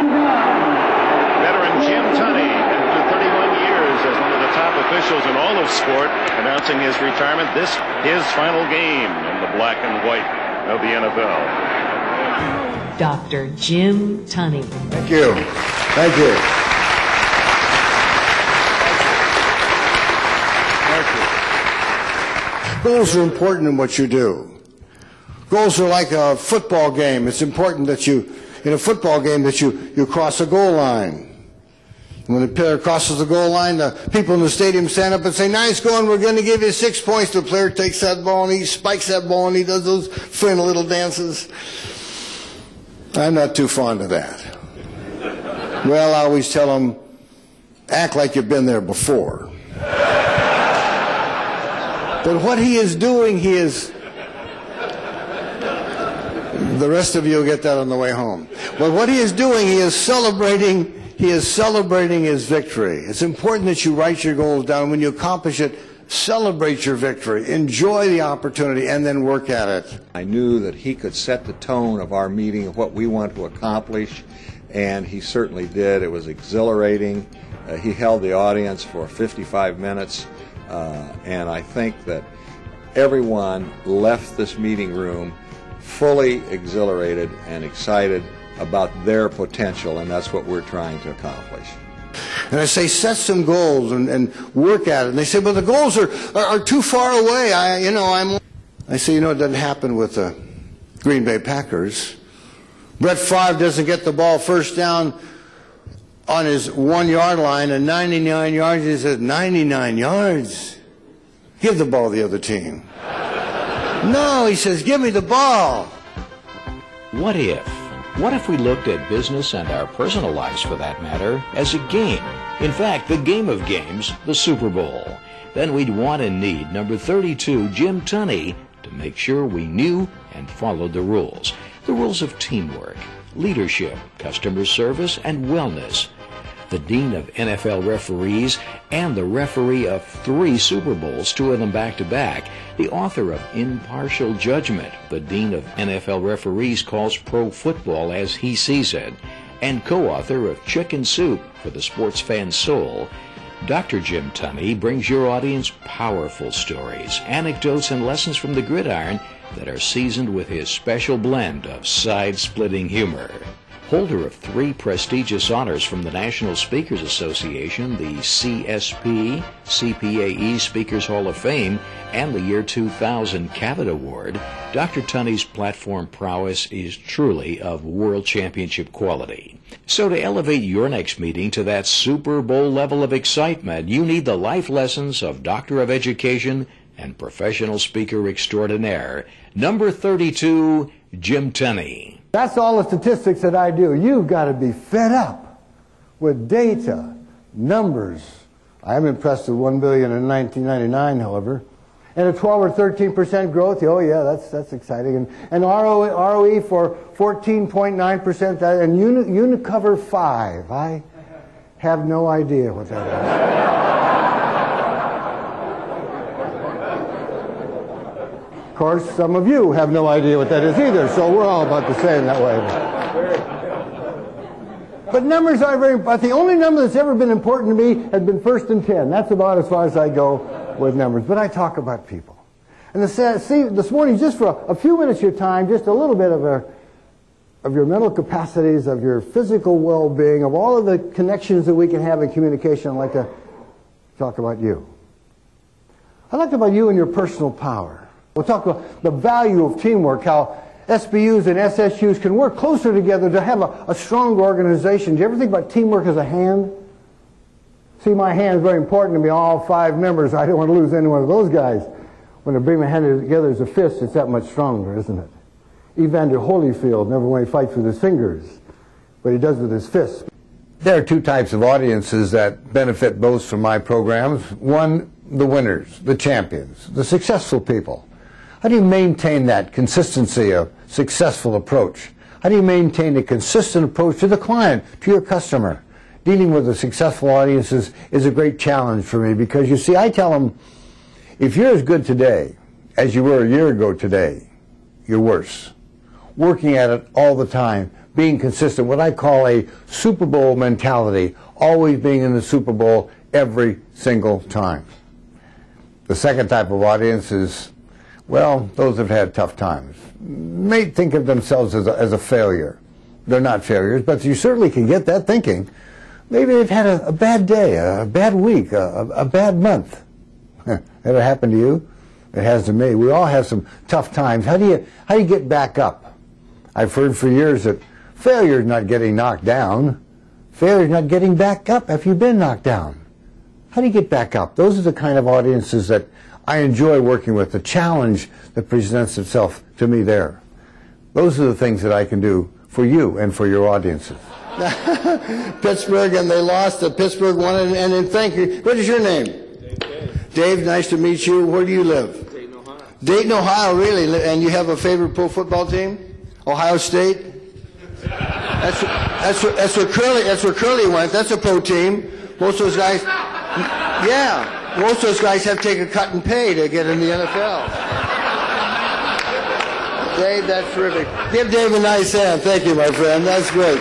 Veteran Jim Tunney, after 31 years as one of the top officials in all of sport, announcing his retirement. This his final game in the black and white of the NFL. Dr. Jim Tunney. Thank you. Thank you. Goals are important in what you do. Goals are like a football game. It's important that you, in a football game, that you cross a goal line. When the player crosses the goal line, the people in the stadium stand up and say, "Nice going, we're going to give you 6 points." The player takes that ball and he spikes that ball and he does those fun little dances. I'm not too fond of that. Well, I always tell them, act like you've been there before. But what he is doing, the rest of you will get that on the way home. But what he is doing, he is celebrating his victory. It's important that you write your goals down. When you accomplish it, celebrate your victory. Enjoy the opportunity and then work at it. I knew that he could set the tone of our meeting, of what we want to accomplish, and he certainly did. It was exhilarating. He held the audience for 55 minutes. And I think that everyone left this meeting room fully exhilarated and excited about their potential, and that's what we're trying to accomplish. And I say, set some goals and work at it. And they say, "But the goals are too far away." I say, it doesn't happen with the Green Bay Packers. Brett Favre doesn't get the ball first down on his 1-yard line and 99 yards. He says, 99 yards? Give the ball to the other team. No, he says, give me the ball. What if? What if we looked at business and our personal lives, for that matter, as a game? In fact, the game of games, the Super Bowl. Then we'd want and need number 32, Jim Tunney, to make sure we knew and followed the rules. The rules of teamwork, leadership, customer service, and wellness. The dean of NFL referees and the referee of 3 Super Bowls, 2 of them back-to-back, the author of Impartial Judgment, the dean of NFL referees calls pro football as he sees it, and co-author of Chicken Soup for the sports fan's soul. Dr. Jim Tunney brings your audience powerful stories, anecdotes, and lessons from the gridiron that are seasoned with his special blend of side-splitting humor. Holder of 3 prestigious honors from the National Speakers Association, the CSP, CPAE Speakers Hall of Fame, and the year 2000 Cavett Award, Dr. Tunney's platform prowess is truly of world championship quality. So to elevate your next meeting to that Super Bowl level of excitement, you need the life lessons of Doctor of Education and professional speaker extraordinaire, number 32, Jim Tunney. That's all the statistics that I do. You've got to be fed up with data, numbers. I'm impressed with 1 billion in 1999, however. And a 12 or 13% growth. Oh yeah, that's exciting. And ROE for 14.9%. And Unicover 5. I have no idea what that is. Of course, some of you have no idea what that is either, so we're all about the same that way. But numbers are very important. The only number that's ever been important to me has been 1st and 10. That's about as far as I go with numbers. But I talk about people. And this morning, just for a few minutes of your time, just a little bit of your mental capacities, of your physical well-being, of all of the connections that we can have in communication, I'd like to talk about you. I'd like to talk about you and your personal power. We'll talk about the value of teamwork, how SBUs and SSUs can work closer together to have a stronger organization. Do you ever think about teamwork as a hand? See, my hand is very important to me, all 5 members. I don't want to lose any one of those guys. When I bring my hand together as a fist, it's that much stronger, isn't it? Evander Holyfield never went to fight with his fingers, but he does with his fists. There are 2 types of audiences that benefit most from my programs. One, the winners, the champions, the successful people. How do you maintain that consistency of successful approach? How do you maintain a consistent approach to the client, to your customer? Dealing with a successful audience is a great challenge for me because, you see, I tell them, if you're as good today as you were a year ago today, you're worse. working at it all the time, being consistent, what I call a Super Bowl mentality, always being in the Super Bowl every single time. The second type of audience is, well, those who've had tough times. May think of themselves as a failure. They're not failures, but you certainly can get that thinking. Maybe they've had a bad day, a bad week, a bad month. Ever happened to you? It has to me. We all have some tough times. How do you get back up? I've heard for years that failure is not getting knocked down. Failure is not getting back up after you've been knocked down. How do you get back up? Those are the kind of audiences that I enjoy working with, the challenge that presents itself to me there. Those are the things that I can do for you and for your audiences. Pittsburgh, and they lost. Pittsburgh won, and then thank you. What is your name? Dave, nice to meet you. Where do you live? Dayton, Ohio. Dayton, Ohio, really? And you have a favorite pro football team? Ohio State? That's where Curly went. That's a pro team. Most of those guys, yeah, most of those guys have to take a cut and pay to get in the NFL. Dave, that's terrific. Give Dave a nice hand. Thank you, my friend. That's great.